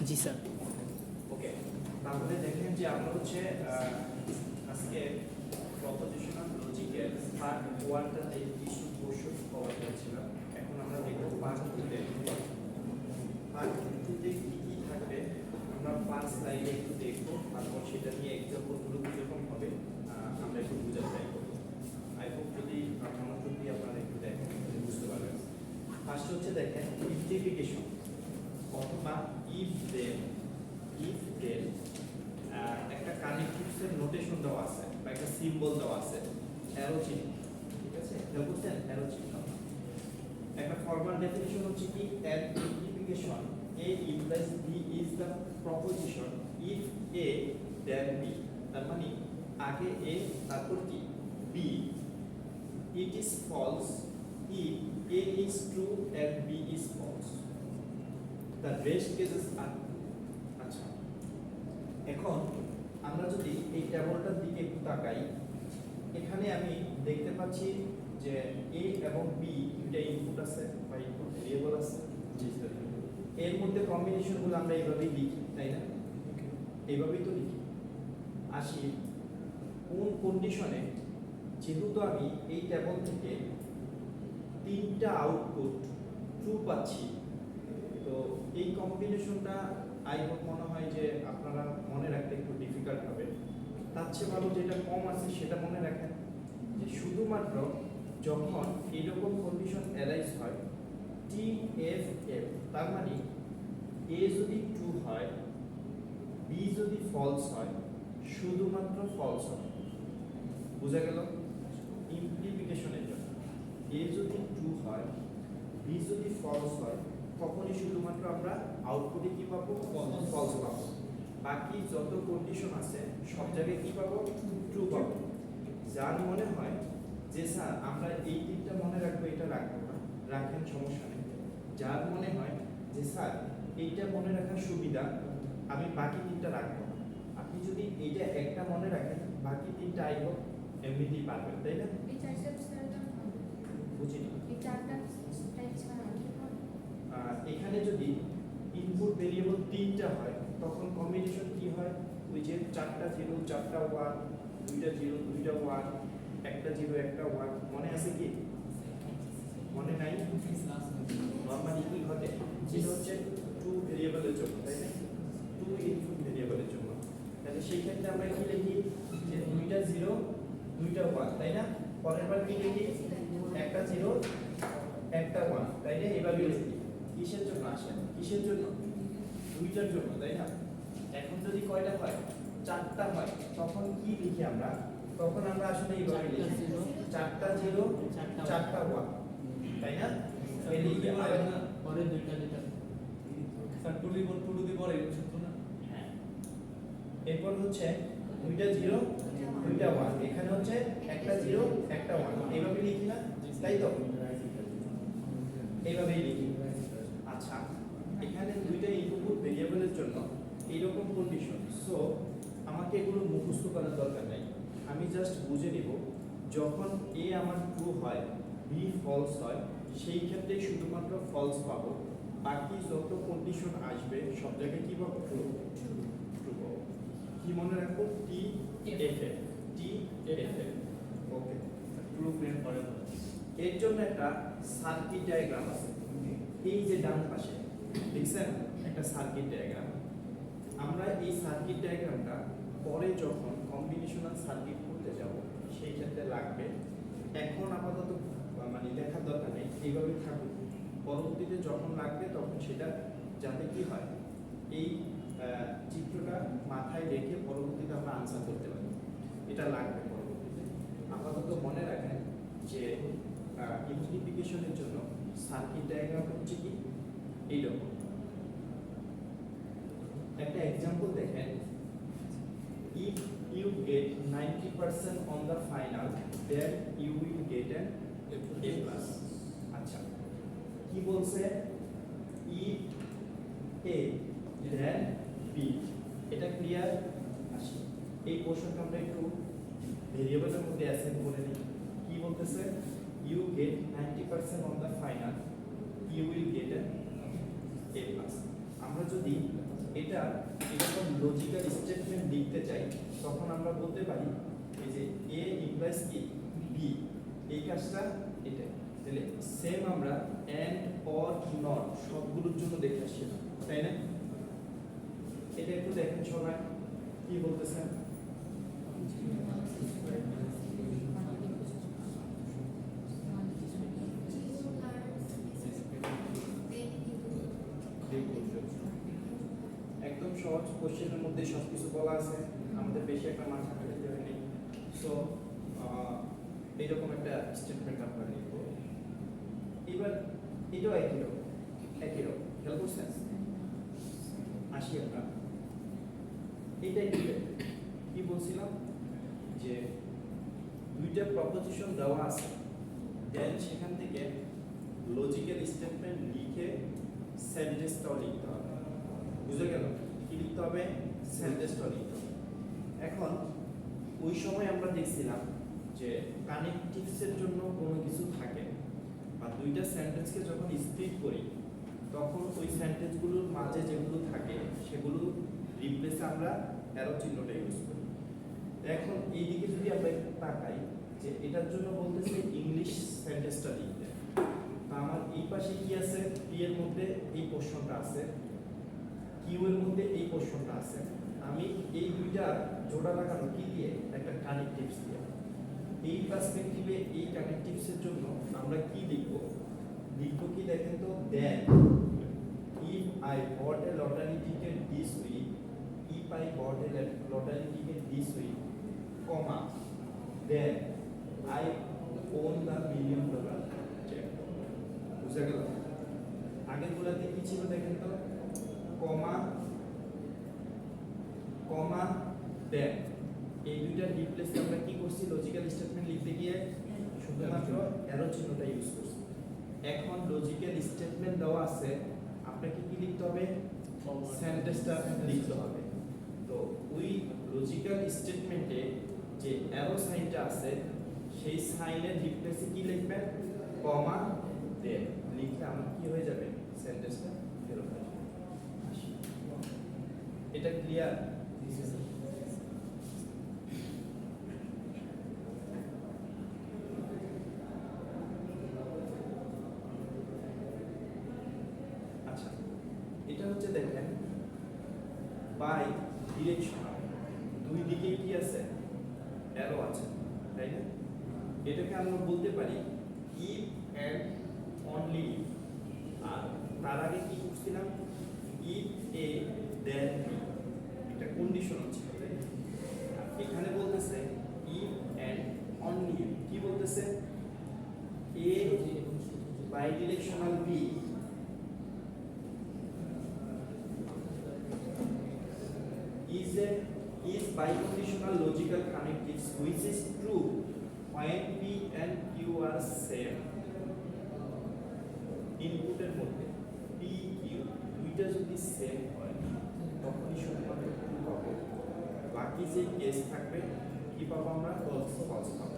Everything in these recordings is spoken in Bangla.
জি স্যার। ওকে, তাহলে দেখেন যে আমরা হচ্ছে আজকে প্রপোজিশনাল লজিকের পার্ট 1টাতে কিছু কোশ্চেন কভার করেছিলাম। এখন আমরা দেখব পার্ট 2তে। পার্ট 2তে কি কি থাকবে আমরা 5 স্লাইডে একটু দেখব, তারপর সেটা নিয়ে এক্সাম্পলগুলো কিরকম হবে আমরা একটু বোঝার ট্রাই করব। আই হোপ যদি মনোযোগ দিয়ে আপনারা একটু দেখেন বুঝতে পারবেন। ফার্স্ট হচ্ছে দেখেন ইমপ্লিকেশন অথবা ইফ দেন একটা কানেক্টিভসের নোটেশন দেওয়া আছে বা একটা সিম্বল দেওয়া আছে, অ্যারো চিহ্ন, ঠিক আছে? এটা বুঝছেন, অ্যারো চিহ্ন। একটা ফর্মাল ডেফিনিশন হচ্ছে কি an implication A implies B is the proposition if A then B. তার মানে আগে এ তারপর কি B, it is false if A is true and B is false, the rest cases are. আচ্ছা, এখন আমরা যদি এই টেবলটার দিকে একটু তাকাই, এখানে আমি দেখতে পাচ্ছি যে এ এবং বি দুইটা ইনপুট আছে বা ইনপুট ভেরিয়েবল আছে। এর মধ্যে কম্বিনেশনগুলো আমরা এইভাবেই লিখি, তাই না? এইভাবেই তো লিখি। আসি কোন কন্ডিশনে, যেহেতু আমি এই টেবল থেকে তিনটা আউটপুট ট্রু পাচ্ছি, তো এই কম্বিনেশনটা আই হোপ মনে হয় যে আপনারা মনে রাখতে একটু ডিফিকাল্ট হবে। তার চেয়ে ভালো যেটা কম আছে সেটা মনে রাখেন, যে শুধুমাত্র যখন এরকম কন্ডিশন অ্যারাইজ হয় টি এফ এফ, তার মানে এ যদি ট্রু হয় বি যদি ফলস হয়, শুধুমাত্র ফলস হয়। বোঝা গেল? ইমপ্লিকেশনের জন্য এ যদি ট্রু হয় বি যদি ফলস হয়, তখনই শুধুমাত্র আমরা আউটপুটে কি পাবো? ফলস পাবো। বাকি যত কন্ডিশন আছে সব জায়গায় কি পাবো? ট্রু পাবো। যার মনে হয় যে স্যার আমরা এই তিনটা মনে রাখবো, এটা রাখবো না, রাখেন, সমস্যা নেই। যার মনে হয় যে স্যার এইটা মনে রাখার সুবিধা, আমি বাকি তিনটা রাখবো না, আপনি যদি এইটা একটা মনে রাখেন বাকি তিনটা আই হোপ এমনিতেই পারবেন, তাই না? বুঝিনি। এখানে যদি ইনপুট ভেরিয়েবল তিনটা হয় তখন কম্বিনেশন কি হয়? ওই যে চারটা জিরো চারটা ওয়ান, দুইটা জিরো দুইটা ওয়ান, একটা জিরো একটা ওয়ান, মনে আছে কি? মনে নাই? নরমালি কি ঘটে? যেটা হচ্ছে টু ভেরিয়েবলের জন্য, তাই না? টু ইনপুট ভেরিয়েবলের জন্য। তাহলে সেই ক্ষেত্রে আমরা কি লিখি? যে দুইটা জিরো দুইটা ওয়ান, তাই না? পরের বার কি লিখি? একটা জিরো একটা ওয়ান, তাই না? এভাবে লিখি। কিসের জন্য আসেন? কিসের জন্য? দুইটার জন্য, তাই না? এখন যদি কয়টা হয়? চারটা হয়, তখন কি লিখি আমরা? তখন আমরা আসলে এইভাবে লিখি, চারটা জিরো চারটা ওয়ান, তাই না? এই লিখি আমরা পরে দুইটা দুইটা স্যার টু দি পরে সূত্র না? হ্যাঁ, এরপর হচ্ছে দুইটা জিরো দুইটা ওয়ান, এখানে হচ্ছে একটা জিরো একটা ওয়ান, এইভাবে লিখি না? তাই তো? এইভাবেই লিখি। আচ্ছা, এখানে দুইটা ইনপুট ভেরিয়েবলের জন্য এইরকম কন্ডিশন, সো আমাকে এগুলো মুখস্থ করার দরকার নাই, আমি জাস্ট বুঝে নিব যখন এ আমার ট্রু হয় বি ফলস হয়, সেই ক্ষেত্রে শুধুমাত্র ফলস পাবো, বাকি যত কন্ডিশন আসবে সব জায়গায় কি পাবো? ট্রু ট্রু পাবো। কি মনে রাখবো? T F F, T F F. Okay, true print করে না। এর জন্য একটা সার্কিট ডায়াগ্রাম আছে, এই যে ডান পাশে দেখছেন একটা সার্কিট ডায়াগ্রাম। আমরা এই সার্কিট ডায়াগ্রামটা পরে যখন কম্বিনেশনাল সার্কিট করতে যাব সেই ক্ষেত্রে লাগবে, এখন আপাতত মানে দেখার দরকার নেই, এইভাবে থাকুক। পরবর্তীতে যখন লাগবে তখন সেটা যাতে কি হয়, এই চিত্রটা মাথায় রেখে পরবর্তীতে আমরা আনসার করতে পারি, এটা লাগবে পরবর্তীতে। আপাতত মনে রাখেন যে ইমপ্লিকেশনের জন্য সার্কিট ডায়াগ্রাম হচ্ছে কি এইরকম। একটা एग्जांपल দেখেন, if you get 90% on the final then you will get an A plus। আচ্ছা, কি বলছে? if A then B, এটা ক্লিয়ার? আসি এই পোরশনটা আমরা একটু ভেরিয়েবলের মধ্যে অ্যাসাইন করে নিই। কি বলতেছে? you get 90% on the final you will get an A plus। আমরা যদি এটা এরকম লজিক্যাল স্টেটমেন্ট লিখতে চাই, তখন আমরা বলতে পারি এই যে এ ইমপ্লাইজ কি বি, এই কাজটা এটা। তাহলে সেম আমরা এন্ড অর নট সবগুলোর জন্য দেখে আসছি, তাই না? এটা একটু দেখেন সবাই কি বলতেছেন। একদম সহজ কোশ্চেনের মধ্যে সবকিছু বলা আছে, আমাদের বেশি একটা মাথা খাটাতে হয়নি। সো এইরকম একটা স্টেটমেন্ট আমরা লিখবো। এবার এটাও একই রকম খেয়াল করছেন। আসি আমরা এটাই কি বলছিলাম যে দুইটা প্রপোজিশন দেওয়া আছে, দেন সেখান থেকে লজিক্যাল স্টেটমেন্ট লিখে সেন্টেন্সটাও লিখতে হবে। বুঝে গেল? কি লিখতে হবে? সেন্টেন্সটাও লিখতে হবে। এখন ওই সময় আমরা দেখছিলাম যে কানেকটিভসের জন্য কোনো কিছু থাকে, বা দুইটা সেন্টেন্সকে যখন স্প্লিট করি তখন ওই সেন্টেন্সগুলোর মাঝে যেগুলো থাকে সেগুলো রিপ্লেসে আমরা অ্যারো চিহ্নটা ইউজ করি। এখন এইদিকে যদি আমরা একটু তাকাই যে এটার জন্য বলতেছে ইংলিশ সেন্টেন্সটা লিখতে, তা আমার এই পাশে কি আছে? পি এর মধ্যে এই পোর্শনটা আছে, কিউ এর মধ্যে এই পোর্শনটা আছে। আমি এই দুইটা জোড়া লাগানো কি দিয়ে? একটা কানেকটিভস দিয়ে। এই পার্সপেক্টিভে এই কানেকটিভসের জন্য আমরা কি লিখব? লিখব কি দেখেন তো, দেন if I bought a lottery ticket this week, if I bought a lottery ticket this week, comma, then I own the $1 million check. বুঝা গেল? আগের গুলাতে কি ছিল দেখেন তো, কমা কমা দেন, এই দুইটা রিপ্লেসে আমরা কি করছি? লজিক্যাল স্টেটমেন্ট লিখতে গিয়ে শুধুমাত্র অ্যারো চিহ্নটা ইউজ করছি। এখন লজিক্যাল স্টেটমেন্ট দেওয়া আছে, আপনাকে কি লিখতে হবে? সেন্টেন্সটা লিখতে হবে। তো ওই লজিক্যাল স্টেটমেন্টে যে অ্যারো সাইনটা আছে সেই সাইনের রিপ্লেসে কি লিখবেন? কমা দেন লিখলে আমার কি হয়ে যাবে? সেন্টেন্সটা ফেরত আসবে। এটা ক্লিয়ার? আচ্ছা, এটা হচ্ছে দেখেন বাই ডিরেকশন, দুই দিকে কি আছে? অ্যারো আছে, তাই না? এটাকে আমরা বলতে পারি ইফ এন্ড অনলি ইফ। আর তার আগে কি করছিলাম? ইফ এ দেন বি, এটা কন্ডিশন হচ্ছে, তাই না? এখানে বলতেছে ইফ এন্ড অনলি ইফ। কি বলতেছে? A bidirectional B is biconditional logical connectives which is true when P and Q are same. ইনপুটের মধ্যে P Q দুইটা যদি সেম হয় তখনই শুধুমাত্র ট্রু পাবো, বাকি যে কেস থাকবে কি পাবো আমরা? ফলস পাবো।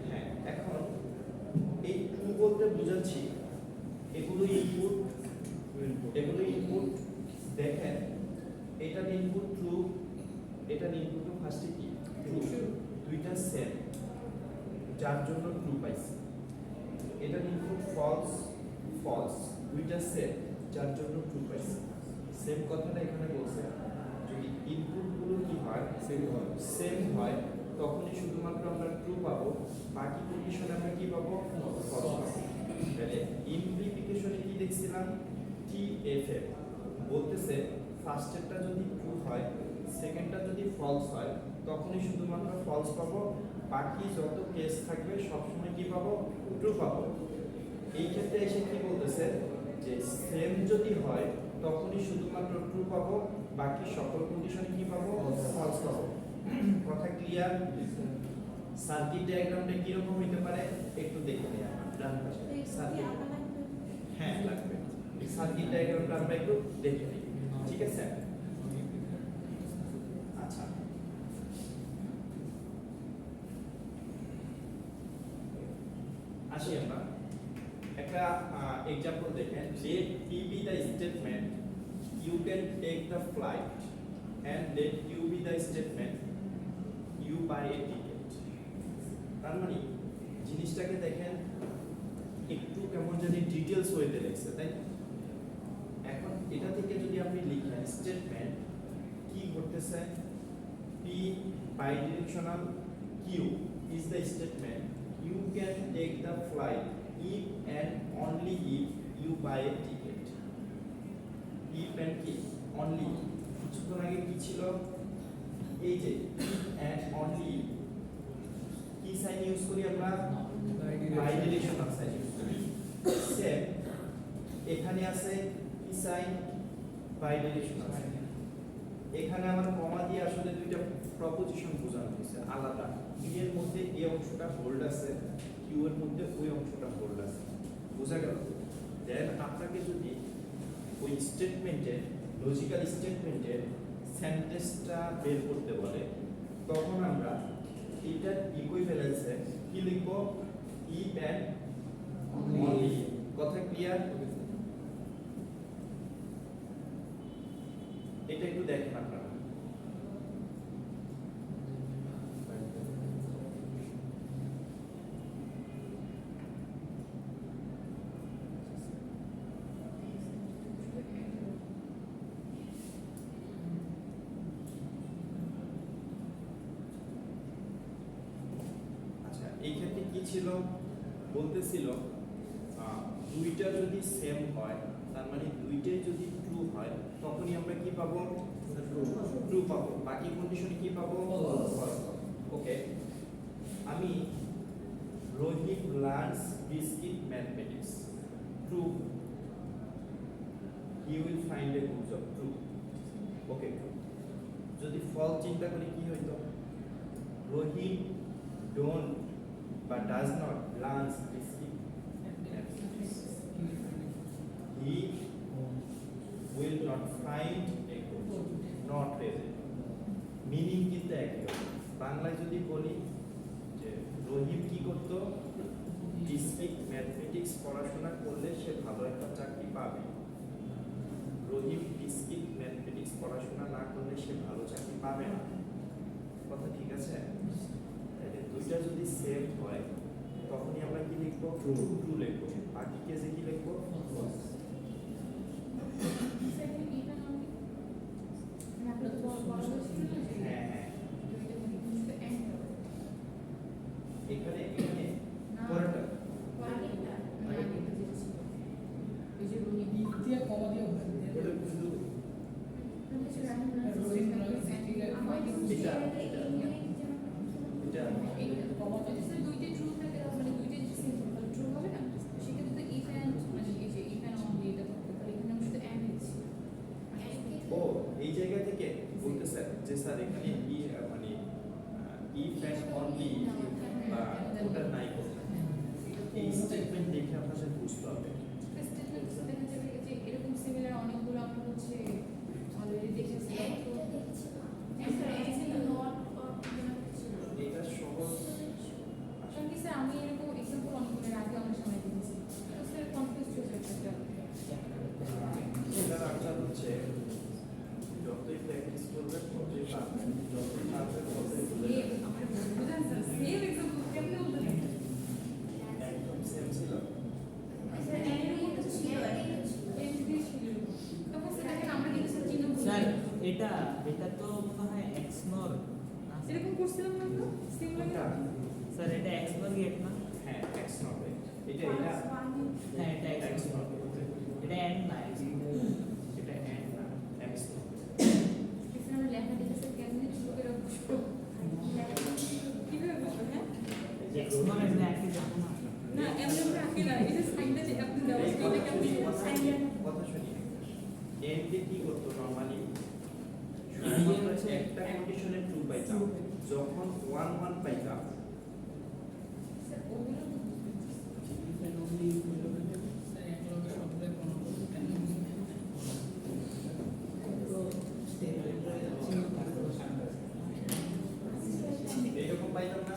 হ্যাঁ, এখন এই ট্রু বলতে বুঝাচ্ছি এগুলো ইনপুট, দেখেন এটার ইনপুট ট্রু, এটার ইনপুট ফার্স্টে কি ট্রু, দুইটা সেম যার জন্য ট্রু পাইছি। এটার ইনপুট ফলস, দুইটা সেম যার জন্য ট্রু পাইছি। সেম কথাটা এখানে বলছে, যদি ইনপুটগুলো কি হয়? সেম হয় তখনই শুধুমাত্র আমরা ট্রু পাবো, বাকি কন্ডিশনে আমরা কি পাবো? ফলস পাবো। তাহলে ইমপ্লিকেশনে কি দেখছিলাম? TFF বলতেছে ফার্স্টেরটা যদি ট্রু হয়, সেকেন্ডটা যদি ফলস হয় তখনই শুধুমাত্র ফলস পাবো, বাকি যত কেস থাকবে সবসময় কি পাবো? ট্রু পাবো। এই ক্ষেত্রে এসে কি বলতেছে যে সেম যদি হয় তখনই শুধুমাত্র ট্রু পাবো, বাকি সকল কন্ডিশনে কি পাবো? ফলস পাবো। কথা ক্লিয়ার? সার্কিট ডায়াগ্রামটা কি রকম হতে পারে একটু দেখে নিই আমরা। ডান পাশে সার্কিট, হ্যাঁ লাগবে। সার্কিট ডায়াগ্রামটা আমরা একটু দেখে নিই, ঠিক আছে? আচ্ছা, আসি আমরা একটা এক্সাম্পল দেখেন। Let P be the statement Q can take the flight and let you be the statement you buy a ticket. তার মানে জিনিসটাকে দেখেন একটু কেমন জানি ডিটেইলস ওয়েতে লেখছে, তাই না? এখন এটা থেকে যদি আপনি লিখেন স্টেটমেন্ট কি করতেছে, P bidirectional q is the statement you can take the flight if and only if you buy a ticket. if and কি only, কিছুক্ষণ আগে কি ছিল, এই যে if and only কি সাইন ইউজ করি আমরা, bidirectional সাইন ইউজ করি। সেম এখানে আছে কি সাইন, bidirectional সাইন। এখানে আমার কমা দিয়ে আসলে দুইটা প্রপোজিশন বোঝানো হয়েছে আলাদা, বি এর মধ্যে এই অংশটা হোল্ড আছে, কিউ এর মধ্যে ওই অংশটা হোল্ড আছে, বোঝা গেল? দেন আপনাকে যদি ওই স্টেটমেন্টের লজিক্যাল স্টেটমেন্টের সেন্টেন্সটা বের করতে বলে, তখন আমরা এটার ইকুইভ্যালেন্সে কি লিখব, ইফ এন্ড অনলি। কথা ক্লিয়ার? এটা একটু দেখেন আপনারা। আচ্ছা, এই ক্ষেত্রে কি ছিল বলতেছিল, দুইটা যদি সেম হয়, তার মানে দুইটাই যদি ট্রু হয়, তখনই আমরা কি পাবো, ট্রু পাবো। বাকি কন্ডিশনে কি পাবো, ফলস। ওকে, আমি Rohit learns discrete mathematics, true, he will find a good job, true. Okay, যদি ফলস চিন্তা করি কি হইতো, রোহিত ডোন্ট বা does not learns discrete mathematics, he will not find a good job, not present। Meaning কিন্তু একই হবে। বাংলায় যদি বলি যে রহিম কি করতো, ডিসক্রিট ম্যাথমেটিক্স পড়াশোনা করলে সে ভালো একটা চাকরি পাবে। রহিম ডিসক্রিট ম্যাথমেটিক্স পড়াশোনা না করলে সে ভালো চাকরি পাবে না। কথা ঠিক আছে? তাহলে দুইটা যদি সেম হয়, তখনই আমরা কি লিখবো, ট্রু লিখবো। বাকি কেসে কি লিখবো, ফলস। হ্যাঁ হ্যাঁ, এখানে এখানে পরেরটা ওটা কিন্তু ও এই জায়গা থেকে বলতেছে যে স্যার এখানে মানে ইফ এন্ড অনলি বা ওটা নাই করতে, এই স্টেটমেন্ট দেখে আপনাদের বুঝতে হবে। এরকম সিমিলার অনেকগুলো আমরা হচ্ছে অলরেডি দেখেছি। এটা সহজ কারণ কি স্যার আমি এরকম এক্সাম্পল অনেকগুলো আগে আমার সামনে দিয়েছি, তো স্যার কনফিউজ হয়ে যাচ্ছে। এটার আনসার হচ্ছে যতই প্র্যাকটিস করবেন ততই পারবেন, যতই পারবেন ততই ভুলে যাবেন। আমার বুঝান স্যার সেম এক্সাম্পল কেমনে বলতে একদম সেম ছিল। স্যার এটা এটা তো মনে হয় এক্সনোর এরকম করছিলাম না তো কোনটা? স্যার এটা এক্সনোর গেট না হ্যাঁ, এক্স নবে এটা এটা হ্যাঁ এটা এক্স এক্সনোর নবে এটা এন্ড না এটা এন্ড না, এক্স নবে। এখানে লেখা দিতেছে কেমনে শুরু করে বসবো, কিভাবে বসবো? হ্যাঁ এক্সনোর এর একই জানো না না এমনি করে আঁকি না, এটা সাইনটা যে আপনি দেওয়া আছে এটা কেমনে কথা শুনি, এন্ডে কি করতো নরমালি, একটা কন্ডিশনে ট্রু পাইতাম, যখন 1 1 পাইতাম স্যার ওগুলো এইরকম পাইতাম না।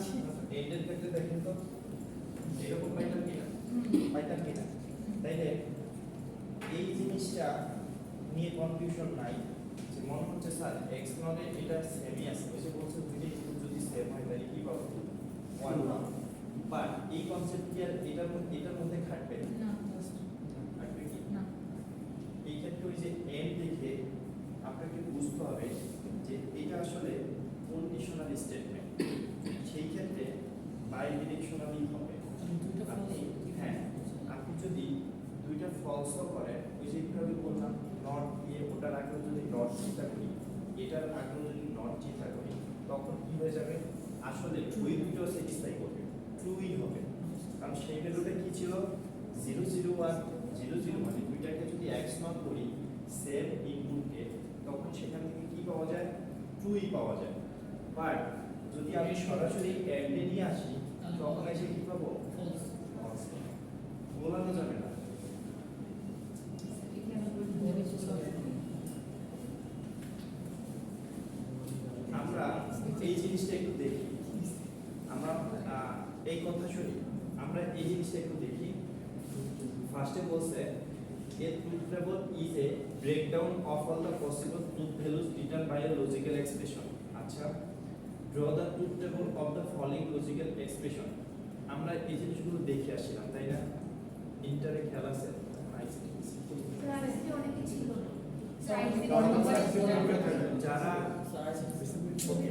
এন্ডের ক্ষেত্রে দেখেন তো এরকম পাইতাম কি না, পাইতাম কি না? তাইলে এই জিনিসটা নিয়ে কনফিউশন নাই যে মনে হচ্ছে স্যার এক্স নট এ এটা সেমই আছে ওই যে বলছে দুইটা ইনপুট যদি সেম হয় তাহলে কি পাবো 1 পাবো বাট এই কনসেপ্ট কি আর এটার মধ্যে খাটবে না খাটবে কি না এই ক্ষেত্রে ওই যে এন দেখে আপনাকে বুঝতে হবে যে এটা আসলে কন্ডিশনাল স্টেটমেন্ট সেই ক্ষেত্রে বাই ডিরেকশনালি হবে আপনি হ্যাঁ আপনি যদি দুইটা ফলসও করেন ওই যে কিভাবে বললাম নট দিয়ে ওটার আগে যদি নট চিন্তা করি এটার আগে যদি নট চিন্তা করি তখন কি হয়ে যাবে আসলে ওই দুটো স্যাটিসফাই করবে ট্রুই হবে কারণ সেই ভ্যালুটা কি ছিল 001 00 মানে দুইটাকে যদি x নট করি সেম ইনপুটকে তখন সেখান থেকে কি পাওয়া যায় ট্রুই পাওয়া যায় বাট যদি আমি সরাসরি এন্ডে নিয়ে আসি তখন এসে কি পাবো false বলানো যাবে না আমরা এই জিনিসটা একটু দেখি আমরা এই কথা শুনি আমরা এই জিনিসটা একটু দেখি ফার্স্টে বলছে a truth table is a breakdown of all the possible truth values written by a logical expression আচ্ছা draw the truth table of the following logical expression আমরা এই জিনিসগুলো দেখে আসছিলাম তাই না ইন্টারে খেলা আছে ক্লাসে অনেকে ছিল না যারা ওকে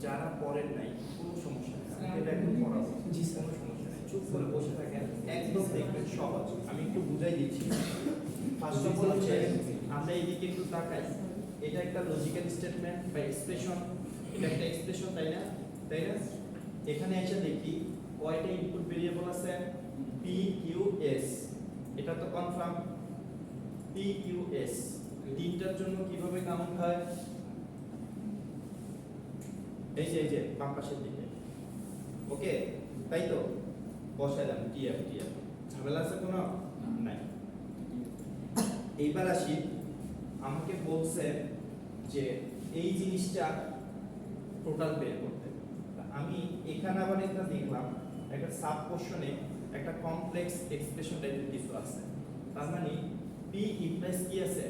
যারা পড়েন নাই কোনো সমস্যা নেই আমি এটা এখন পড়াবো কোনো সমস্যা নেই চুপ করে বসে থাকেন একদম দেখবেন সহজ আমি একটু বুঝাই দিচ্ছি ফার্স্ট অফ অল হচ্ছে আমরা এইদিকে একটু তাকাই এটা একটা লজিক্যাল স্টেটমেন্ট বা এক্সপ্রেশন এটা একটা এক্সপ্রেশন তাই না এখানে এসে দেখি কয়টা ইনপুট ভেরিয়েবল আছে পি কিউ এস এটা তো কনফার্ম পি কিউ এস তিনটার জন্য কিভাবে কাউন্ট হয় এই যে বাম পাশের দিকে ওকে তাই তো বসাইলাম টিএফ ঝামেলা আছে কোনো নাই এইবার আসি আমাকে বলছে যে এই জিনিসটা টোটাল বের করতে আমি এখানে আবার একটা দেখলাম একটা সাব কোশ্চেনে একটা কমপ্লেক্স এক্সপ্রেশন টাইপের কিছু আছে তার মানে পি ইমপ্লাইজ কি আছে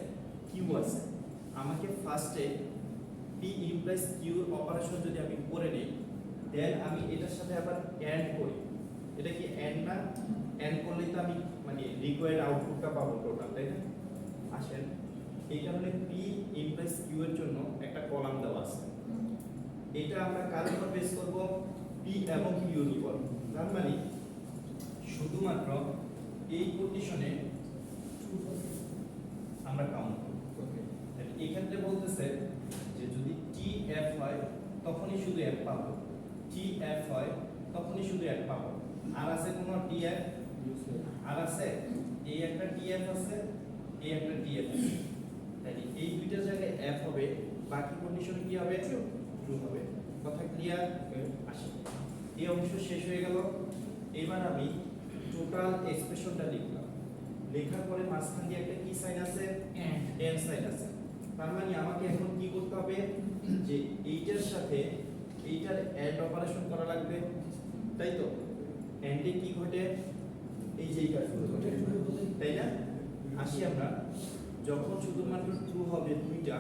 কিউ আছে আমাকে ফার্স্টে পি ইমপ্লাইজ কিউ অপারেশন যদি আমি করে নেই দেন আমি এটার সাথে আবার এন্ড করি এটা কি এন্ড না এন্ড করলে তো আমি মানে রিকোয়ার্ড আউটপুটটা পাবো টোটাল তাই না আসেন এই কারণে পি ইমপ্লাইজ কিউ এর জন্য একটা কলাম দেওয়া আছে এটা আমরা কার উপর বেস করব পি এবং কিউ এর উপর তার মানে শুধুমাত্র এই কন্ডিশনে আমরা কাউন্ট করব এই ক্ষেত্রে বলতেছে যে যদি টি এফ হয় তখনই শুধু এফ পাবো টি এফ হয় তখনই শুধু এফ পাবো আর আছে কোনো টি এফ আর আছে এই একটা টি এফ আছে এই একটা টি এফ আছে তাই এই দুইটা জায়গায় এফ হবে বাকি কন্ডিশন কি হবে ট্রু হবে কথা ক্লিয়ার আসে এই অংশ শেষ হয়ে গেল এবার আমি টোটাল এক্সপ্রেশনটা লিখলাম লেখার পরে মাঝখান দিয়ে একটা কি সাইন আছে এন্ড সাইন আছে তার মানে আমাকে এখন কি করতে হবে যে এইটার সাথে এইটার এন্ড অপারেশন করা লাগবে তাই তো এন্ডে কি ঘটে এই যে কাজগুলো ঘটে তাই না আসি আমরা যখন শুধুমাত্র ট্রু হবে দুইটা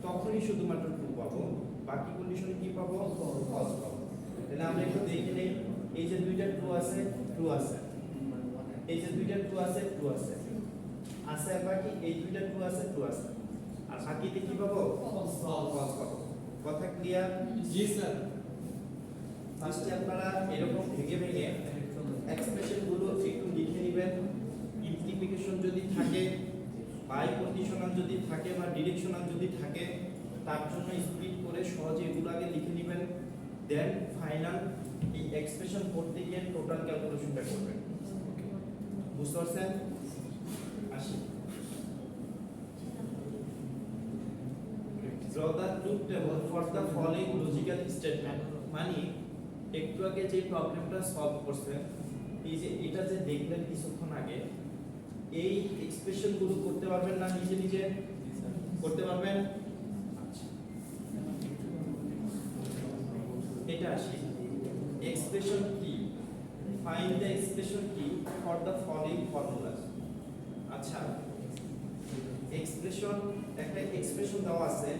তখনই শুধুমাত্র ট্রু পাবো বাকি কন্ডিশনে কি পাবো ফলস পাবো তাহলে আমরা একটু দেখে নেই এই যে দুইটা ট্রু আছে এই যে দুইটা ট্রু আছে আছে আর বাকি এই দুইটা ট্রু আছে আর বাকিতে কি পাবো ফলস পাবো কথা ক্লিয়ার জি স্যার ফার্স্টে আপনারা এরকম ভেঙে এক্সপ্রেশন গুলো একটু লিখে নেবেন ইমপ্লিকেশন যদি থাকে বাই কন্ডিশনাল যদি থাকে বা ডিরেকশনাল যদি থাকে তার জন্য স্প্লিট করে সহজে এগুলো আগে লিখে নেবেন দেন ফাইনাল এই এক্সপ্রেশন করতে গিয়ে টোটাল ক্যালকুলেশনটা করবেন বুঝতে পারছেন আসি draw the truth table for the following logical statement মানে একটু আগে যে প্রবলেমটা সলভ করছেন এই যে এটা যে দেখলেন কিছুক্ষণ আগে এই এক্সপ্রেশন গুলো করতে পারবেন না নিজে করতে পারবেন আচ্ছা এটা আসি এক্সপ্রেশন কি ফাইন্ড দ্য এক্সপ্রেশন কি ফর দ্য ফলোইং ফর্মুলাস আচ্ছা এক্সপ্রেশন, একটা এক্সপ্রেশন দেওয়া আছে,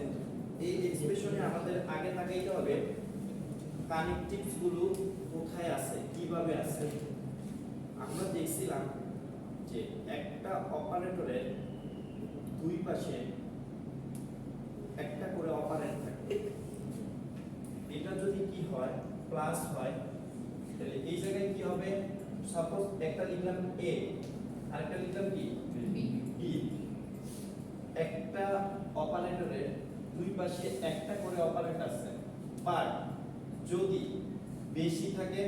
এই এক্সপ্রেশনে আমাদের আগে তাকাইতে হবে কানেক্টিভস গুলো কোথায় আছে, কিভাবে আছে। আমরা দেখছিলাম যে একটা অপারেটরের দুই পাশে একটা করে অপারেন্ড থাকে, এটা যদি কি হয় প্লাস হয় তাহলে এই জায়গায় কি হবে, সাপোজ একটা লিখলাম এ আর একটা লিখলাম কি বি, একটা অপারেটরের দুই পাশে একটা করে অপারেন্ড আছে, বাট যদি বেশি থাকে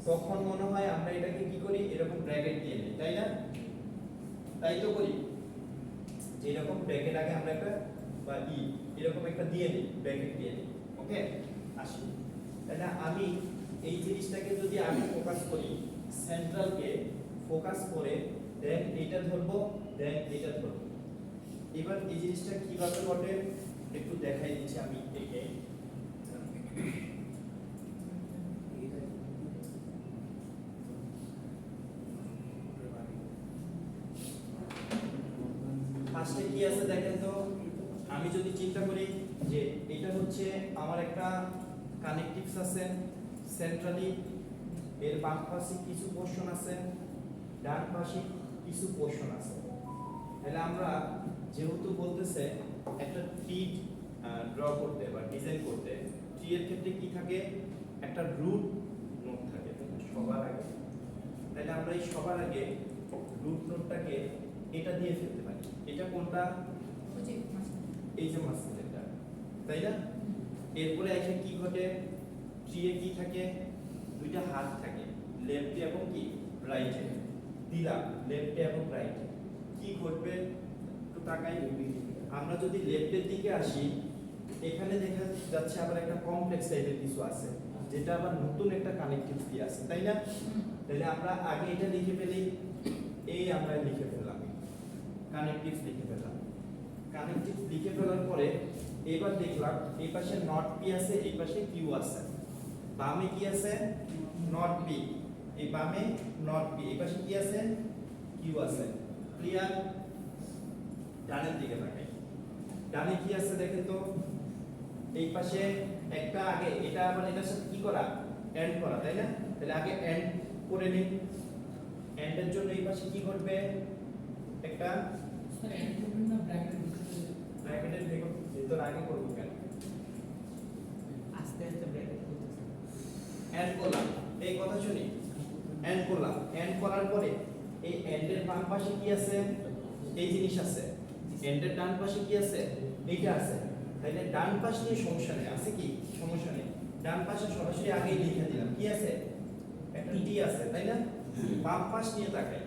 তখন মনে হয় আমরা এটাকে কি করি, এরকম ব্র্যাকেট দিয়ে নিই, তাই না? তাই তো করি, যে এরকম ব্র্যাকেট আগে আমরা একটা বা ই এরকম একটা দিয়ে নিই, ব্র্যাকেট দিয়ে নিই। ওকে, আসি তাহলে আমি এই জিনিসটাকে যদি আমি ফোকাস করি, সেন্ট্রালকে ফোকাস করে দেন এটা ধরবো, দেন এটা ধরবো। এবার এই জিনিসটা কিভাবে ঘটে একটু দেখাই দিচ্ছি আমি একে। ফার্স্টে কি আছে দেখেন তো, আমি যদি চিন্তা করি যে এটা হচ্ছে আমার একটা কানেক্টিভস আছে সেন্ট্রালি, এর বাম পাশে কিছু পোরশন আছে, ডান পাশে কিছু পোরশন আছে। তাহলে আমরা যেহেতু বলতেছে একটা ট্রি ড্র করতে বা ডিজাইন করতে, ট্রি এর ক্ষেত্রে কি থাকে, একটা রুট নোড থাকে সবার আগে। তাহলে আমরা এই সবার আগে রুট নোডটাকে এটা দিয়ে ফেলতে পারি। এটা কোনটা, এই যে মাঝখানেরটা, তাই না? এরপরে এসে কি ঘটে, ট্রি এ কি থাকে, দুইটা হাত থাকে, লেফটে এবং কি রাইটে দিলাম, লেফটে এবং রাইটে। কি ঘটবে একটু তাকাই, আমরা যদি লেফটের দিকে আসি এখানে দেখা যাচ্ছে আবার একটা কমপ্লেক্স টাইপের কিছু আছে, যেটা আবার নতুন একটা কানেক্টিভ দিয়ে আছে, তাই না? তাহলে আমরা আগে এটা লিখে ফেলি, এই আমরা লিখে ফেললাম, কানেক্টিভস লিখে ফেললাম। কানেক্টিভস লিখে ফেলার পরে এবার দেখলাম এই পাশে নট পি আছে, এই পাশে কিউ আছে, বামে কি আছে নট পি, এই বামে নট পি, এই পাশে কি আছে কিউ আছে। ক্লিয়ার? ডানের দিকে তাকাই, ডানে কি আছে দেখেন তো, এই পাশে একটা আগে এটা আবার এটার সাথে কি করা, এন্ড করা, তাই না? তাহলে আগে এন্ড করে নিন। এন্ড এর জন্য এই পাশে কি ঘটবে, একটা ব্র্যাকেটের ভিতর আগে করব কেন, আস্তে আস্তে ব্র্যাকেট করতেছে। এন্ড করলাম, এই কথা শুনি, এন্ড করলাম, এন্ড করার পরে এই এন্ড এর বাম পাশে কি আছে, এই জিনিস আছে, এন্ড এর ডান পাশে কি আছে, এইটা আছে। তাহলে ডান পাশ নিয়ে সমস্যা নেই, আছে কি সমস্যা নেই, ডান পাশে সরাসরি আগে লিখে দিলাম, কি আছে একটা টি আছে, তাই না? বাম পাশ নিয়ে তাকাই,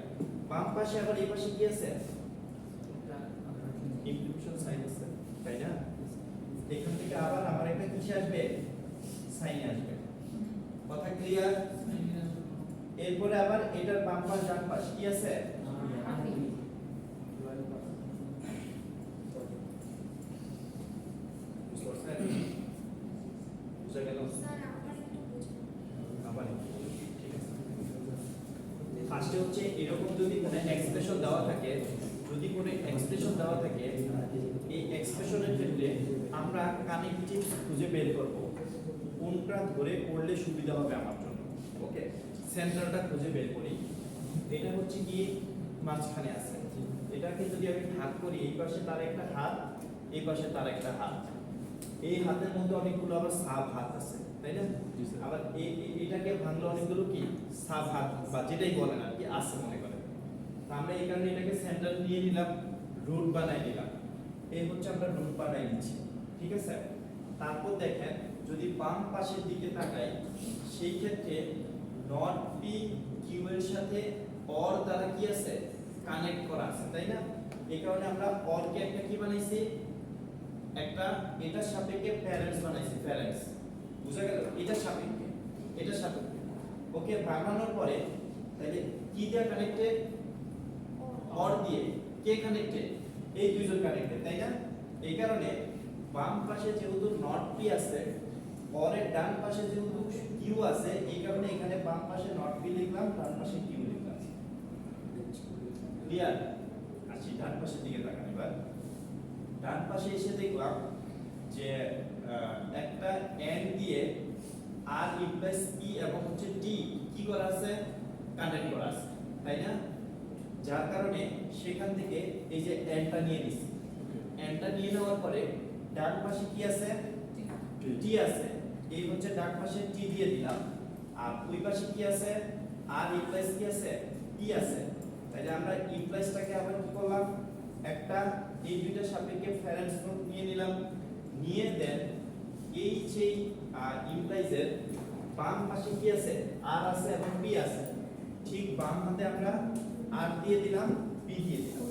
বাম পাশে আবার এই পাশে কি আছে, ইনক্লুশন সাইন আছে, তাই না? এখান থেকে আবার আমার একটা কিসে আসবে, সাইনে আসবে। কথা ক্লিয়ার? এরপরে আবার এটার বাম পাশ ডান পাশ কি আছে, বুঝা গেল? আবার ঠিক আছে। ফার্স্টে হচ্ছে এরকম যদি কোনো এক্সপ্রেশন দেওয়া থাকে, যদি কোনো এক্সপ্রেশন দেওয়া থাকে, এই এক্সপ্রেশনের ক্ষেত্রে আমরা কানেক্টিভ খুঁজে বের করব, কোনটা ধরে করলে সুবিধা হবে আমার জন্য। ওকে, সেন্টারটা খুঁজে বের করি। এটা হচ্ছে কি মাঝখানে আছে, এটাকে যদি আমি ভাগ করি, এই পাশে তার একটা হাত, এই পাশে তার একটা হাত, এই হাতের মধ্যে অনেকগুলো আবার সাব হাত আছে, তাই না? আবার এটাকে ভাঙলে অনেকগুলো কি সাব হাত বা যেটাই বলেন আর কি আছে মনে করেন। তো আমরা এই কারণে এটাকে সেন্টার নিয়ে নিলাম, রুট বানাই নিলাম, এই হচ্ছে আমরা রুট বানাই নিচ্ছি, ঠিক আছে? তারপর দেখেন যদি বাম পাশের দিকে তাকাই, সেই ক্ষেত্রে নট পি কিউ এর সাথে অর দ্বারা কি আছে কানেক্ট করা আছে, তাই না? এই কারণে আমরা অর কে একটা কি বানাইছি, একটা এটার সাপেক্ষে প্যারেন্টস বানাইছি, প্যারেন্টস, বুঝা গেল? এটার সাপেক্ষে, এটার সাপেক্ষে। ওকে, বানানোর পরে তাহলে কি দিয়ে কানেক্টেড, অর দিয়ে। কে কানেক্টেড, এই দুইজন কানেক্টেড, তাই না? এই কারণে বাম পাশে যেহেতু নট পি আছে, অর এর ডান পাশে যেহেতু কিউ আছে, এই কারণে এখানে বাম পাশে নট পি লিখলাম, ডান পাশে কিউ লিখলাম। ক্লিয়ার? আসি ডান পাশের দিকে তাকান। এবার ডান পাশে এসে দেখলাম যে একটা এন্ড দিয়ে আর ইমপ্লাইজ ই এবং হচ্ছে টি কি করা আছে কানেক্ট করা আছে তাই না যার কারণে সেখান থেকে এই যে এন্ডটা নিয়ে নিছি এন্ডটা নিয়ে নেওয়ার পরে ডান পাশে কি আছে টি আছে এই হচ্ছে ডান পাশে টি দিয়ে দিলাম আর ওই পাশে কি আছে আর ইমপ্লাইজ কি আছে ই আছে তাহলে আমরা ইমপ্লাইজটাকে আবার কি করলাম একটা এই দুইটা সাপেক্ষে ফেরেন্স নোট নিয়ে নিলাম নিয়ে দেন এই যে ইমপ্লাইজের বাম পাশে কি আছে আর আছে এবং পি আছে ঠিক বাম হাতে আমরা আর দিয়ে দিলাম পি দিয়ে দিলাম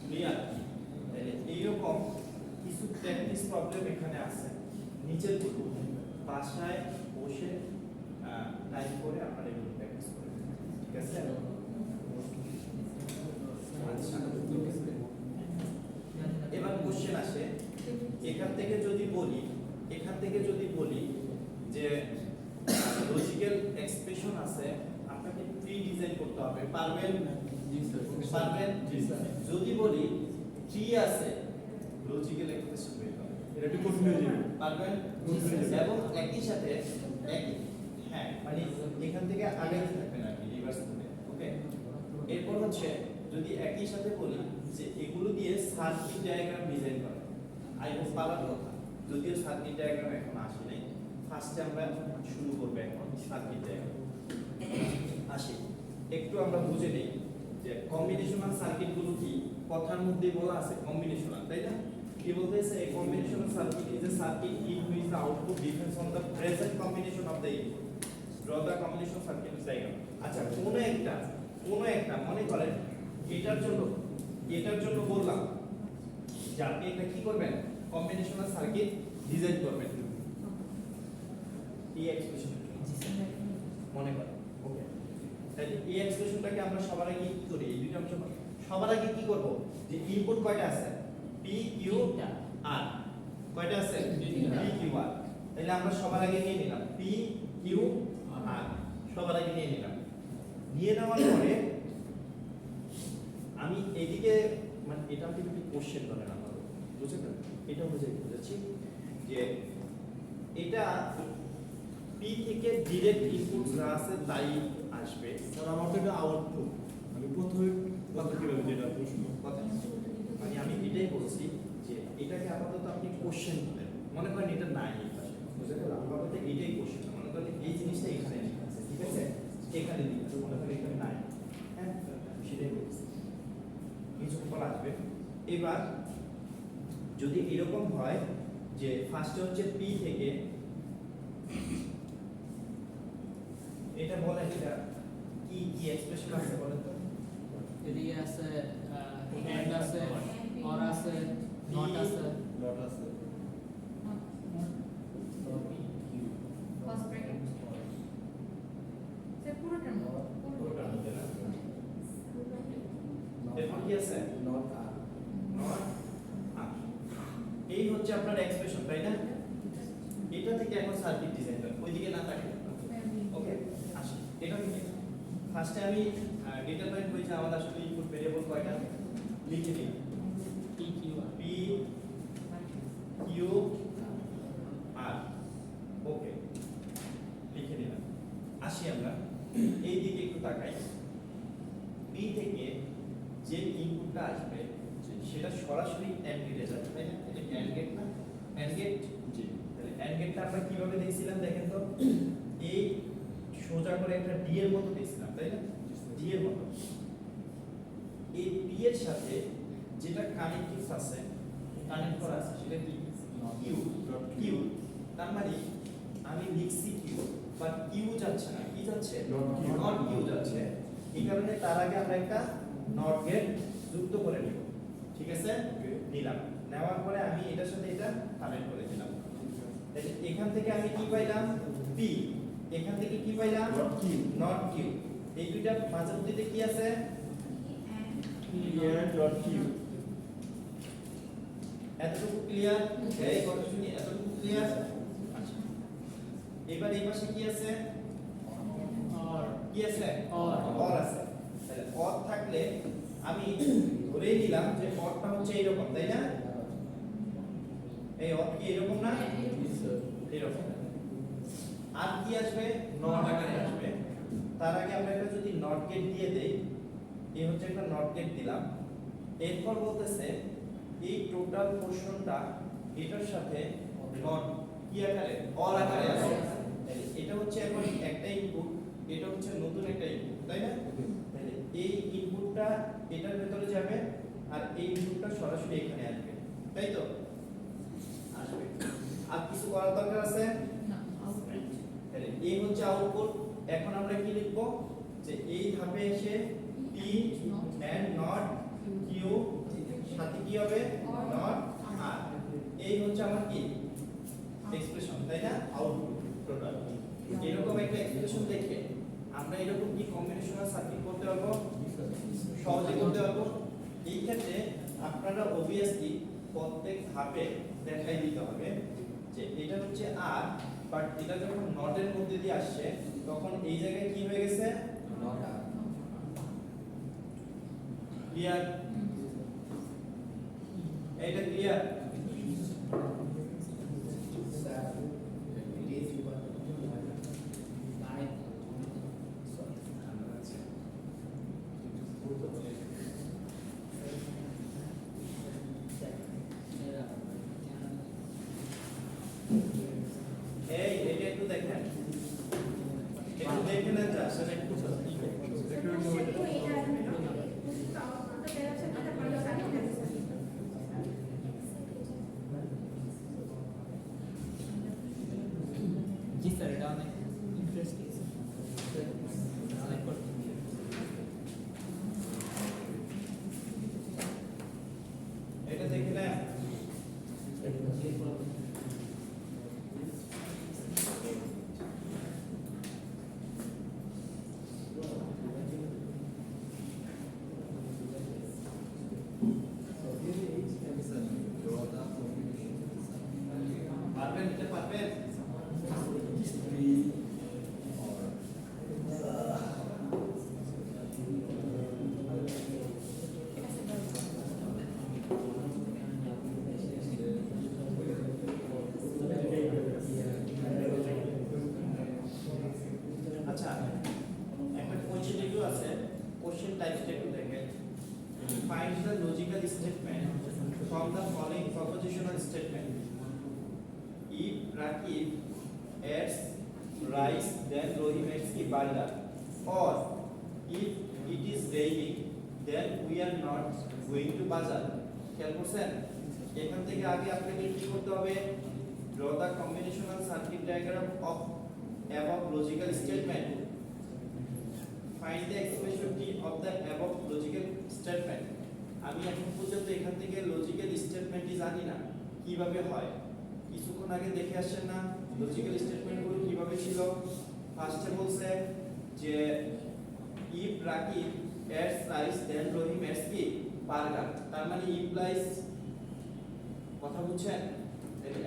ক্লিয়ার তাহলে এইরকম কিছু প্র্যাকটিস প্রবলেম এখানে আছে নিচের দিকে বাসায় বসে টাইপ করে আপনারা এগুলো প্র্যাকটিস করবেন ঠিক আছে আচ্ছা এবার কোশ্চেন আসে এখান থেকে যদি বলি যে লজিক্যাল এক্সপ্রেশন আছে আপনাকে ট্রি ডিজাইন করতে হবে পারবেন জি স্যার পারবেন জি স্যার যদি বলি ট্রি আছে লজিক্যাল এক্সপ্রেশন বের করতে এটা একটু কঠিন হয়ে যাবে পারবেন এবং একই সাথে একই হ্যাঁ মানে এখান থেকে আগে থাকবে না কি রিভার্স করে ওকে এরপর হচ্ছে যদি একই সাথে বলি যে এগুলো দিয়ে সার্কিট ডায়াগ্রাম ডিজাইন করা আই হোপ পারার কথা যদিও সার্কিট ডায়াগ্রাম এখন আসে নাই ফার্স্টে আমরা শুরু করব এখন সার্কিট ডায়াগ্রাম আসি একটু আমরা বুঝে নেই যে কম্বিনেশনাল সার্কিটগুলো কি কথার মধ্যে বলা আছে কম্বিনেশনাল তাই না কি বলতেছে a combinational circuit is a circuit in which the output depends on the present combination of the input draw the combination circuit diagram আচ্ছা কোন একটা মনে করেন এটার জন্য বললাম যে আপনি এটা কি করবেন কম্বিনেশনাল সার্কিট ডিজাইন করবেন এই এক্সপ্রেশনের জন্য মনে করেন ওকে তাহলে এই এক্সপ্রেশনটাকে আমরা সবার আগে কি করি এই দুটো অংশ সবার আগে কি করব যে ইনপুট কয়টা আছে P Q R কয়টা আছে P Q R তাহলে আমরা সবার আগে নিয়ে নিলাম P Q R সবার আগে নিয়ে নিলাম নিয়ে নেওয়ার পরে আমি এদিকে মানে এটা কিন্তু কোশ্চেন ধরে না বুঝছেন এটা বুঝাচ্ছি যে এটা P থেকে ডাইরেক্ট ইনপুট যা আছে তাই আসবে স্যার আমার তো এটা আউটপুট আমি প্রথমে কত কিভাবে যেটা প্রশ্ন কথা মানে আমি এটাই বলছি যে এটাকে আপাতত আপনি কোশ্চেন বলেন মনে করেন এটা নাই এই পাশে বুঝতে পারলেন আপাতত এটাই কোশ্চেন মনে করেন এই জিনিসটা এখানে লেখা আছে ঠিক আছে এখানে লেখা আছে মনে করেন এখানে নাই হ্যাঁ সেটাই বলছি কিছুক্ষণ পর আসবে এবার যদি এরকম হয় যে ফার্স্টে হচ্ছে পি থেকে এটা বলেন এটা কি কি এক্সপ্রেশন আছে বলেন তো এদিকে আছে এন্ড আছে অর আছে নট আছে ডট আছে ফার্স্ট ব্র্যাকেট স্যার পুরোটার মধ্যে পুরোটার মধ্যে না এরপর কি আছে নট আর নট আর এই হচ্ছে আপনার এক্সপ্রেশন তাই না এটা থেকে এখন সার্কিট ডিজাইন করেন ওইদিকে না থাকে ওকে আসি এটা থেকে ফার্স্টে আমি ডেটা পয়েন্ট হয়েছে আমাদের আসলে ইনপুট ভেরিয়েবল কয়টা লিখে দিই P Q R P Q R ওকে লিখে দিলাম আসি আমরা এই দিকে একটু তাকাই P থেকে যে ইনপুটটা আসবে সেটা সরাসরি অ্যান্ড গেটে যাবে তাই না এটা অ্যান্ড গেট না অ্যান্ড গেট জি তাহলে অ্যান্ড গেটটা আমরা কিভাবে দেখছিলাম দেখেন তো এই সোজা করে একটা ডি এর মতো দেখছিলাম তাই না ডি এর মতো এই পি এর সাথে যেটা কানেক্টিভস আছে কানেক্ট করা আছে সেটা কি কিউ কিউ তার মানে আমি লিখছি কিউ বাট কিউ যাচ্ছে না কি যাচ্ছে নট কিউ যাচ্ছে এই কারণে তার আগে আমরা একটা নট গেট যুক্ত করে নিব ঠিক আছে নিলাম নেওয়ার পরে আমি এটার সাথে এটা কানেক্ট করে দিলাম তাহলে এখান থেকে আমি কি পাইলাম পি এখান থেকে কি পাইলাম নট কিউ এই দুইটা মাঝামাঝিতে কি আছে ডট কিউ এতটুকু ক্লিয়ার এই কথা শুনি এতটুকু ক্লিয়ার আচ্ছা এবার এই পাশে কি আছে or কি আছে or অর আছে তাহলে অর থাকলে আমি ধরেই নিলাম যে অরটা হচ্ছে এইরকম, তাই না? এই অর কি এরকম না? এরকম। আর কি আসবে? নট আকারে আসবে। তার আগে আমরা একটা যদি নট গেট দিয়ে দেই, এই হচ্ছে একটা নট গেট দিলাম। এরপর বলতেছে এই টোটাল পোরশনটা এটার সাথে নট কি আকারে? অর আকারে আছে। এটা হচ্ছে এখন একটা ইনপুট, এটা হচ্ছে নতুন একটা ইনপুট, তাই না? তাহলে এই ইনপুটটা এটার ভেতরে যাবে আর এই ইনপুটটা সরাসরি এখানে আসবে, তাই তো? আসবে। আর কিছু করার দরকার আছে? তাহলে এই হচ্ছে আউটপুট। এখন আমরা কি লিখব? যে এই ধাপে এসে p and not q সাথে কি হবে? not r। এই হচ্ছে আমার কি এক্সপ্রেশন, তাই না? Output total. এরকম একটা এক্সপ্রেশন দেখে আমরা এরকম কি কম্বিনেশনাল সার্কিট করতে পারবো? সহজে করতে পারবো। এই ক্ষেত্রে আপনারা অবভিয়াসলি প্রত্যেক ধাপে দেখাই দিতে হবে যে এটা হচ্ছে আর, বাট এটা যখন নটের মধ্যে দিয়ে আসছে তখন এই জায়গায় কি হয়ে গেছে? Not R. ক্লিয়ার? এটা ক্লিয়ার? এই এটা একটু দেখেন, একটু দেখে নেন যে আসলে একটু জি স্যার, এটা অনেক ইন্টারেস্টিং। এটা দেখে নেন। পারবেন? এটা পারবেন? আচ্ছা, একটা কোশ্চেন একটু আছে, কোশ্চেন টাইপটা একটু দেখেন। Find the logical statement from the following propositional statement. If Rakib adds rice, then Rohim adds ki burger. Or if it is raining, then we are not going to bazaar. খেয়াল করছেন? এখান থেকে আগে আপনাকে কি করতে হবে? Draw the combinational circuit diagram of above logical statement. Find the expression of the above logical statement. আমি এখন পর্যন্ত এখান থেকে লজিক্যাল স্টেটমেন্টই জানি না কিভাবে হয়। কিছুক্ষণ আগে দেখে আসছেন না লজিক্যাল স্টেটমেন্টগুলো কিভাবে ছিল? ফার্স্টে বলছে যে if Rakib eats rice then Rahim eats কি বার্গার, তার মানে ইমপ্লাইজ, কথা বুঝছেন?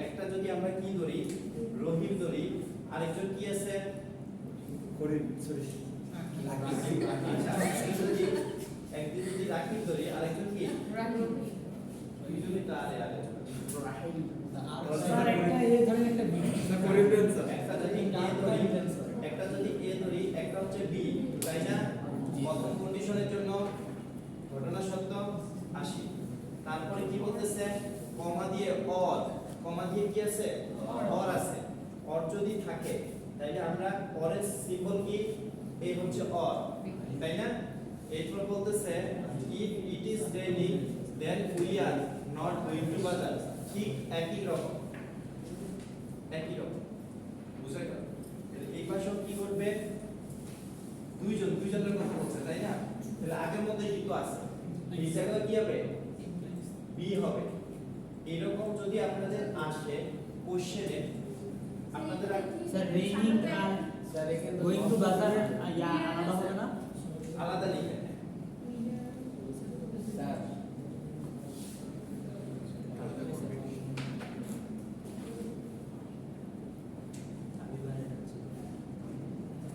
একটা যদি আমরা কি ধরি, রহিম ধরি, আরেকজন কি আছে? করিম, সরি, আচ্ছা, একদিন যদি রাকিব ধরি, আরেকজন কি? দুইজনই তার আগে রাহিম। স্যার একটা এই ধরনের একটা করিম দেন স্যার। একটা যদি এ ধরি, একটা হচ্ছে বি, তাই না? প্রথম কন্ডিশনের জন্য ঘটনা সত্য 80। তারপরে কি বলতেছে? কমা দিয়ে অর, কমা দিয়ে কি আছে? অর আছে। অর যদি থাকে তাহলে আমরা অরের সিম্বল কি? এই হচ্ছে অর, তাই না? এরপর বলতেছে if it is raining then we are not going to bazaar. ঠিক একই রকম, একই রকম, বুঝা গেল? এই পাশে কি করবে? দুইজনের কথা বলছে, তাই না? তাহলে আগের মধ্যে কিন্তু আছে, এই জায়গায় কি হবে? বি হবে। এরকম যদি আপনাদের আসে কোশ্চেনে, আপনাদের sir raining are going to বাজার ইয়া আলাদা হবে না? আলাদা লিখবেন। স্যার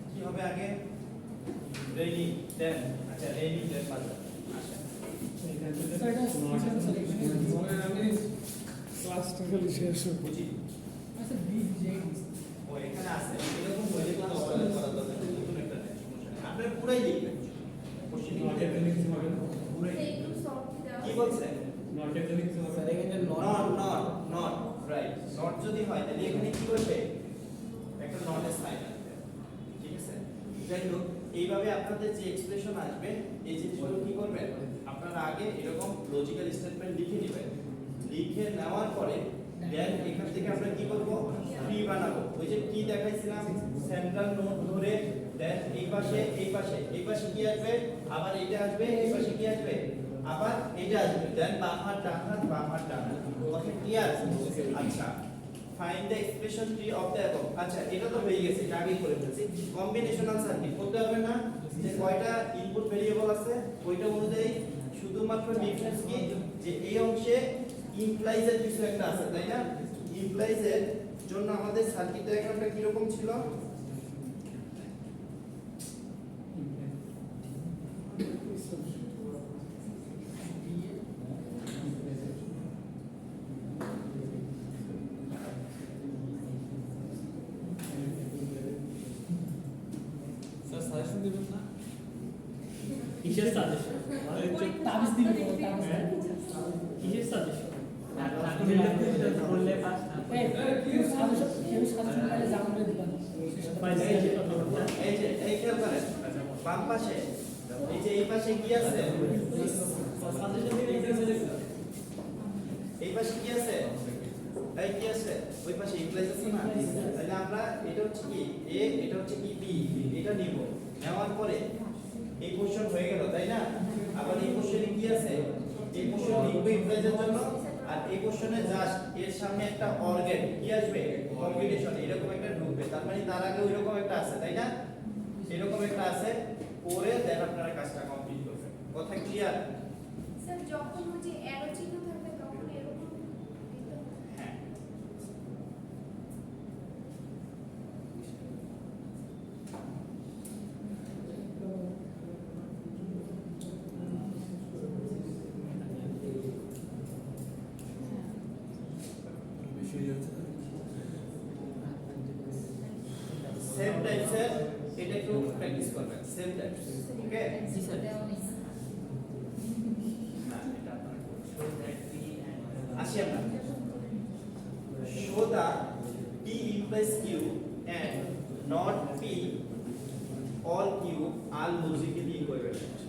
কি হবে আগে? রেইনিং দেন, আচ্ছা রেইনিং দেন বাজার। আচ্ছা, এখানে লজিক্যালি শেষ বুঝি আচ্ছা বিগ জেমস ও এখানে আছে এরকম হইলে কোনো অবহেলা করার দরকার নেই নতুন একটা নেই সমস্যা নেই আপনারা পুরাই লিখবেন কোশ্চেন নট এখানে কিছু হবে না পুরাই একটু সফট দেওয়া কি বলছে নট এখানে কিছু হবে স্যার এখানে নট রাইট নট যদি হয় তাহলে এখানে কি করবে একটা নটের সাইন আসবে ঠিক আছে যাই হোক এইভাবে আপনাদের যে এক্সপ্রেশন আসবে এই জিনিসগুলো কি করবেন আপনারা আগে এরকম লজিক্যাল স্টেটমেন্ট লিখে নেবেন লিখে নেওয়ার পরে দেন এখান থেকে আমরা কি করব ট্রি বানাবো ওই যে কি দেখাইছিলাম সেন্ট্রাল নোড ধরে দেন এই পাশে কি আসবে আবার এইটা আসবে এই পাশে কি আসবে আবার এইটা আসবে দেন বাম হাত ডান হাত কথা ক্লিয়ার আচ্ছা find the expression tree of the above আচ্ছা এটা তো হয়ে গেছে এটা আগেই করে ফেলছি কম্বিনেশনাল সার্কিট করতে হবে না যে কয়টা ইনপুট ভেরিয়েবল আছে ওইটা অনুযায়ী শুধুমাত্র ডিফারেন্স কি যে এই অংশে ইমপ্লাইজ এর কিছু একটা আছে তাই না ইমপ্লাইজ এর জন্য আমাদের সার্কিট ডায়াগ্রামটা কি রকম ছিল স্যার সাজেশন দিবেন না কিসের সাজেশন তাবিজ দিবি তাবিজ কিসের সাজেশন বললে পাস না এই কেউ সাজেশন পাইলে জানলে দিবেন এই যে এই খেয়াল করেন বাম পাশে এই যে এই পাশে কি আছে সাজেশন দিলে এই পাশে কি আছে এই কি আছে ওই পাশে ইমপ্লাইজ আছে না তাহলে আমরা এটা হচ্ছে কি এ এটা হচ্ছে কি বি এটা নিব নেওয়ার পরে এই কোশ্চেন হয়ে গেল তাই না আবার এই কোশ্চেনে কি আছে এই কোশ্চেন লিখবে ইমপ্লাইজের জন্য আর এই কোশ্চেনে জাস্ট এর সামনে একটা অর গেট কি আসবে কম্বিনেশন এরকম একটা ঢুকবে তার মানে তার আগে ওইরকম একটা আছে তাই না এরকম একটা আছে পরে দেন আপনারা কাজটা কমপ্লিট করবেন কথা ক্লিয়ার স্যার যখন হচ্ছে অ্যারো চিহ্ন থাকবে তখন এরকম দিতে হবে। হ্যাঁ সেম টাইপসের এটা একটু প্র্যাকটিস করবেন সেম টাইপস ওকে জি স্যার না এটা আপনারা আসি আমরা show the P implies Q and not P all Q are logically equivalent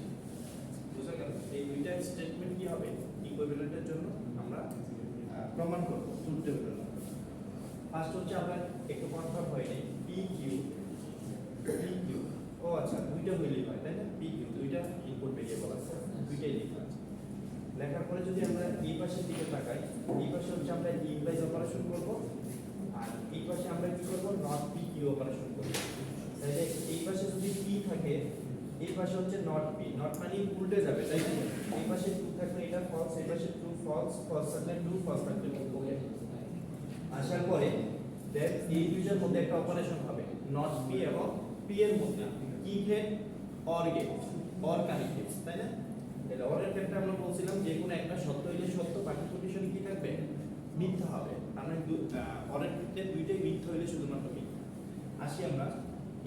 বুঝা গেল এই দুইটা স্টেটমেন্ট কি হবে ইকুইভ্যালেন্টের জন্য আমরা প্রমাণ করব ট্রুথ টেবিল ফার্স্ট হচ্ছে আমরা একটু কনফার্ম হয়নি PQ ও আচ্ছা দুইটা হইলেই হয় তাই না PQ দুইটা ইনপুট ভেরিয়েবল আছে দুইটাই লেখা আছে লেখার পরে যদি আমরা এই পাশের দিকে তাকাই এই পাশে হচ্ছে আমরা ইমপ্লাইজ অপারেশন করব আর এই পাশে আমরা কি করব নট পি কিউ অপারেশন করব তাহলে এই পাশে যদি পি থাকে এই পাশে হচ্ছে নট পি নট মানে উল্টে যাবে তাই না এই পাশে টু থাকলে এটা ফলস এই পাশে টু ফলস ফলস থাকলে টু ফলস থাকলে ওকে আসার পরে দেন এই দুইটার মধ্যে একটা অপারেশন হবে নট পি এবং পি এর মধ্যে কি gate or gate or connected তাই না তাহলে অরের ক্ষেত্রে আমরা বলছিলাম যে কোনো একটা সত্য হইলে সত্য বাকি কন্ডিশন কি থাকবে মিথ্যা হবে আমরা অরের ক্ষেত্রে দুইটাই মিথ্যা হইলে শুধুমাত্র মিথ্যা আসি আমরা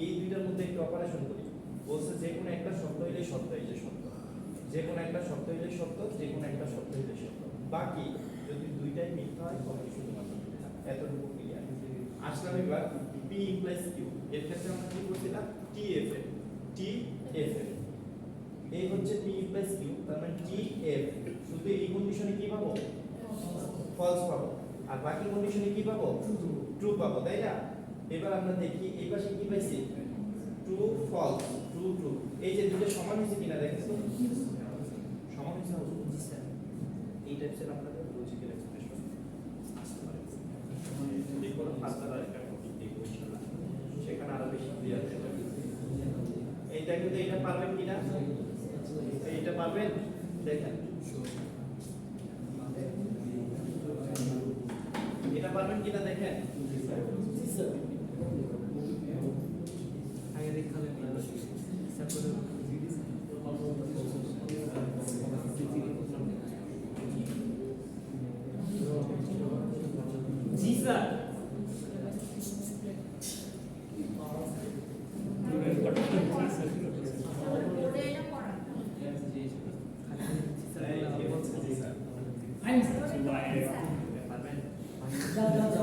এই দুইটার মধ্যে একটা অপারেশন করি বলছে যে কোনো একটা সত্য হইলে সত্য যে কোনো একটা সত্য হইলে সত্য যে কোনো একটা সত্য হইলে সত্য বাকি যদি দুইটাই মিথ্যা হয় তাহলে শুধুমাত্র মিথ্যা এতটুকু ক্লিয়ার আসলাম এবার P implies Q এর ক্ষেত্রে আমরা কি করছিলাম TF এই হচ্ছে P implies Q তার মানে TF শুধু এই কন্ডিশনে কি পাবো ফলস পাবো আর বাকি কন্ডিশনে কি পাবো ট্রু পাবো তাই না এবার আমরা দেখি এই পাশে কি পাইছি ট্রু ফলস ট্রু এই যে দুটো সমান হয়েছে কিনা দেখেন তো সমান হয়েছে না জি স্যার এই টাইপসের আপনাদের লজিক্যাল এক্সপ্রেশন আসতে পারে দেখো ফার্স্টার আরেকটা টপিক দেখবো ইনশাআল্লাহ সেখানে আরো বেশি ক্লিয়ার হয়ে যাবে এইটা কিন্তু এটা পারবেন কিনা এইটা পারবেন দেখেন এটা পারবেন কিনা দেখেন আগে দেখালে তারপরে যা